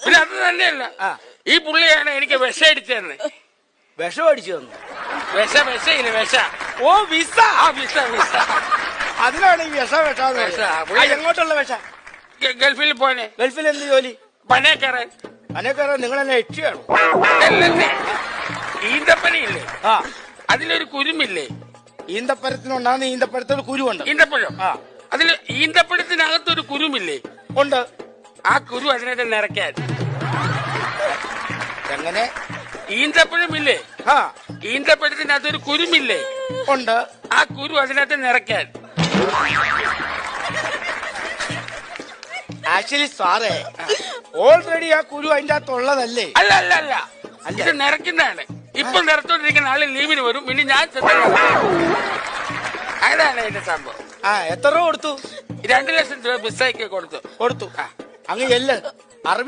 പിന്നെ അത് തന്നെയല്ല, ഈ പുള്ളിയാണ് എനിക്ക് വിഷം അടിച്ചു തന്നെ. വിഷം അടിച്ചു തന്നു? വിഷയില്ല, വിഷ. ഓ, വിസ. ആ, വിസ. അതിനാണ് ഈ വിഷാന്ന്. എങ്ങോട്ടുള്ള വിഷ? ഗൾഫിൽ പോനെ. ഗൾഫിൽ എന്ത് ജോലി? പനേക്കറൻ. പനേക്കറൻ? നിങ്ങളെന്നെ യക്ഷിയാണോ? ഈന്തപ്പനയില്ലേ, ആ, അതിലൊരു കുരുമില്ലേ? ഈന്തപ്പഴത്തിനുണ്ടാകുന്ന ഈന്തപ്പഴത്തിൽ കുരുവുണ്ട്. ഈന്തപ്പഴം. അതില് ഈന്തപ്പഴത്തിനകത്തൊരു കുരുമില്ലേ? ഉണ്ട്. ആ കുരു അതിനകത്ത് നിറയ്ക്കാൻ. എങ്ങനെ? ഈന്തപ്പഴമില്ലേ, ഈന്തപ്പഴത്തിനകത്തൊരു കുരുമില്ലേ? ഉണ്ട്. ആ കുരു അതിനകത്ത് നിറയ്ക്കാൻ. ആക്ച്വലി സാറേ, ഓൾറെഡി ആ കുരു അതിന്റെ അകത്തുള്ളതല്ലേ? അല്ല, ഇത് നിറയ്ക്കുന്നതാണ്. ഇപ്പൊ നിറച്ചോണ്ടിരിക്കുന്ന ആള് ലീവിന് വരും, പിന്നെ ഞാൻ അതാണ് അതിന്റെ സംഭവം. എത്ര രൂപ കൊടുത്തു? 2 ലക്ഷം രൂപ ബിസ്സയ്ക്ക് കൊടുത്തു. അങ്ങ് എല്ല് അറബി